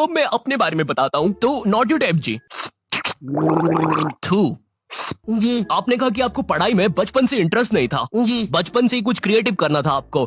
तो मैं अपने बारे में बताता हूँ। तो नॉट यू टाइप जी। थू जी आपने कहा कि आपको पढ़ाई में बचपन से इंटरेस्ट नहीं था, जी बचपन से ही कुछ क्रिएटिव करना था आपको।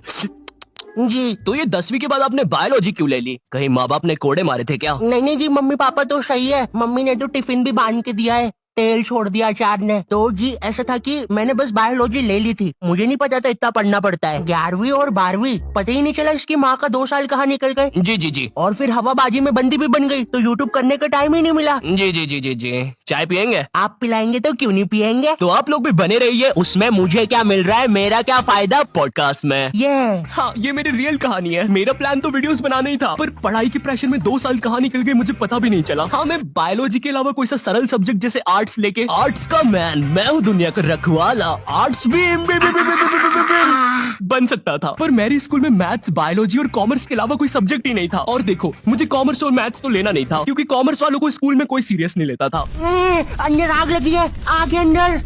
जी। तो ये 10वीं के बाद आपने बायोलॉजी क्यों ले ली? कहीं माँ बाप ने कोड़े मारे थे क्या? नहीं नहीं जी, मम्मी पापा तो सही है। मम्मी ने तो टिफिन भी बांध के दिया है, तेल छोड़ दिया अचार ने। तो जी ऐसा था कि मैंने बस बायोलॉजी ले ली थी, मुझे नहीं पता था इतना पढ़ना पड़ता है। 11वीं और 12वीं पता ही नहीं चला इसकी माँ का 2 साल कहाँ निकल गए। जी जी जी और फिर हवाबाजी में बंदी भी बन गई, तो यूट्यूब करने का टाइम ही नहीं मिला। जी जी जी जी जी चाय पियेंगे? आप पिलाएंगे तो क्यों नहीं पियेंगे। तो आप लोग भी बने रहिए, उसमें मुझे क्या मिल रहा है, मेरा क्या फायदा पॉडकास्ट में। ये हाँ, ये मेरी रियल कहानी है। मेरा प्लान तो वीडियोस बनाना ही था, पर पढ़ाई के प्रेशर में 2 साल कहाँ निकल गए मुझे पता भी नहीं चला। हाँ, मैं बायोलॉजी के अलावा कोई सा सरल सब्जेक्ट जैसे आर्ट्स लेके, आर्ट्स का मैन, मैं हूँ दुनिया का रखवाला, आर्ट्स भी बन सकता था। पर मेरे स्कूल में मैथ्स, बायोलॉजी और कॉमर्स के अलावा कोई सब्जेक्ट ही नहीं था। और देखो, मुझे कॉमर्स और मैथ्स तो लेना नहीं था, क्योंकि कॉमर्स वालों को स्कूल में कोई सीरियस नहीं लेता था। अंदर आग लगी है, आग के अंदर।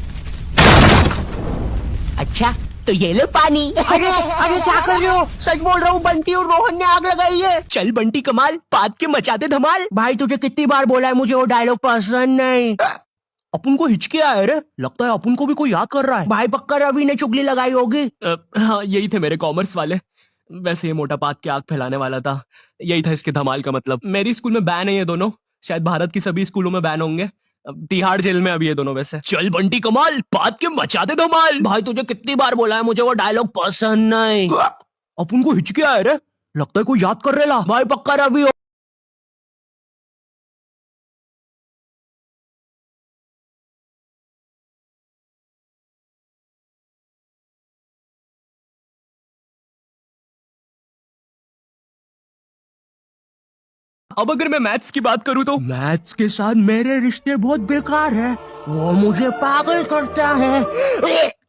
अच्छा तो ये लो पानी। अरे अरे क्या कर रहे हो, सच बोल रहा हूँ, बंटी और रोहन ने आग लगाई है। चल बंटी कमाल, पाद के मचाते धमाल। भाई तुझे कितनी बार बोला है, मुझे वो डायलॉग पसंद नहीं। अपन को हिचके आया रे, लगता है अपन को भी कोई याद कर रहा है। भाई पक्का रवि ने चुगली लगाई होगी। हाँ, यही थे मेरे कॉमर्स वाले। वैसे ये मोटा पात के आग फैलाने वाला था, यही था इसके धमाल का मतलब। मेरी स्कूल में बैन है ये दोनों, शायद भारत की सभी स्कूलों में बैन होंगे। तिहाड़ जेल में अभी ये दोनों। वैसे चल बंटी कमाल, पात के मचाते धमाल। भाई तुझे कितनी बार बोला है, मुझे वो डायलॉग पसंद नहीं। अपन को हिचके आया रे, लगता है कोई याद कर रहा। भाई पक्का रवि हो। अब अगर मैं मैथ्स की बात करूं तो मैथ्स के साथ मेरे रिश्ते बहुत बेकार है, वो मुझे पागल करता है।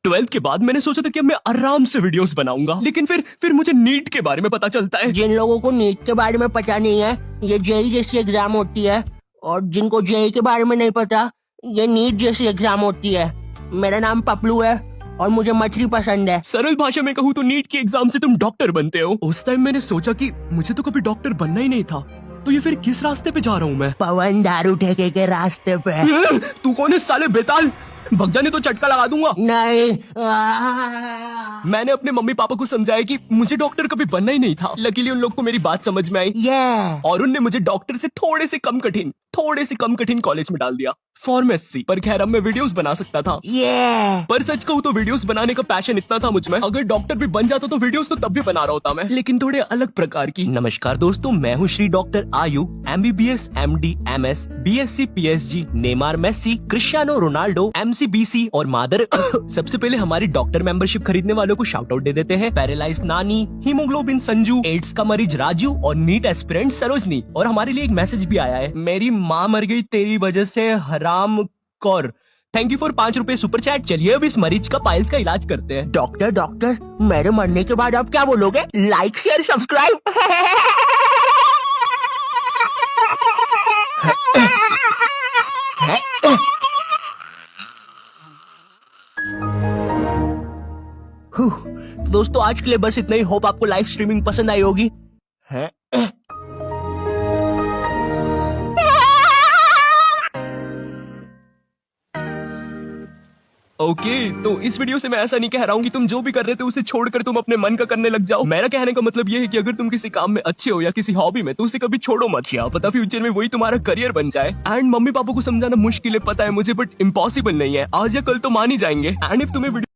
12th के बाद मैंने सोचा था कि अब मैं आराम से वीडियोस बनाऊंगा, लेकिन फिर मुझे नीट के बारे में पता चलता है। जिन लोगों को नीट के बारे में पता नहीं है, ये जेई जैसी एग्जाम होती है, और जिनको जेई के बारे में नहीं पता, ये नीट जैसी एग्जाम होती है। मेरा नाम पपलू है और मुझे मछली पसंद है। सरल भाषा में कहूँ तो नीट की एग्जाम से तुम डॉक्टर बनते हो। उस टाइम मैंने सोचा कि मुझे तो कभी डॉक्टर बनना ही नहीं था, तो ये फिर किस रास्ते पे जा रहा हूँ मैं? पवन दारू ठेके के रास्ते पे। तू कौन है साले बेताल, भग जाने तो चटका लगा दूंगा। नहीं मैंने अपने मम्मी पापा को समझाया कि मुझे डॉक्टर कभी बनना ही नहीं था। लकीली उन लोग को मेरी बात समझ में आई, और उनने मुझे डॉक्टर से थोड़े से कम कठिन कॉलेज में डाल दिया, फार्मेसी। पर खैर अब मैं वीडियोस बना सकता था। पर सच कहूँ तो वीडियोस बनाने का पैशन इतना था मुझ में, अगर डॉक्टर भी बन जाता तो वीडियोस तो तब भी बना रहा होता मैं, लेकिन थोड़े अलग प्रकार की। नमस्कार दोस्तों, मैं हूँ Shri doctor Ayu, MBBS, MD, MS, BSc, PSG, Neymar, Messi, Cristiano Ronaldo, MCBC और मादर। सबसे पहले हमारी डॉक्टर मेंबरशिप खरीदने वालों को शाउट आउट दे देते हैं। पैरालाइज नानी, हीमोग्लोबिन संजू, एड्स का मरीज राजू और नीट एस्पिरेंट सरोजनी। और हमारे लिए एक मैसेज भी आया है, मेरी माँ मर गई तेरी वजह से, हराम कौर। थैंक यू फॉर 5 रुपए सुपर चैट। चलिए अब इस मरीज का पाइल्स का इलाज करते हैं। डॉक्टर मेरे मरने के बाद आप क्या बोलोगे? Like share subscribe. दोस्तों आज के लिए बस इतना ही। होप आपको लाइव स्ट्रीमिंग पसंद आई होगी। ओके, तो इस वीडियो से मैं ऐसा नहीं कह रहा हूँ कि तुम जो भी कर रहे थे उसे छोड़कर तुम अपने मन का करने लग जाओ। मेरा कहने का मतलब ये है कि अगर तुम किसी काम में अच्छे हो या किसी हॉबी में, तो उसे कभी छोड़ो मत। क्या पता फ्यूचर में वही तुम्हारा करियर बन जाए। एंड मम्मी पापा को समझाना मुश्किल है पता है मुझे, बट इम्पॉसिबल नहीं है। आज या कल तो मान ही जाएंगे। एंड इफ तुम्हें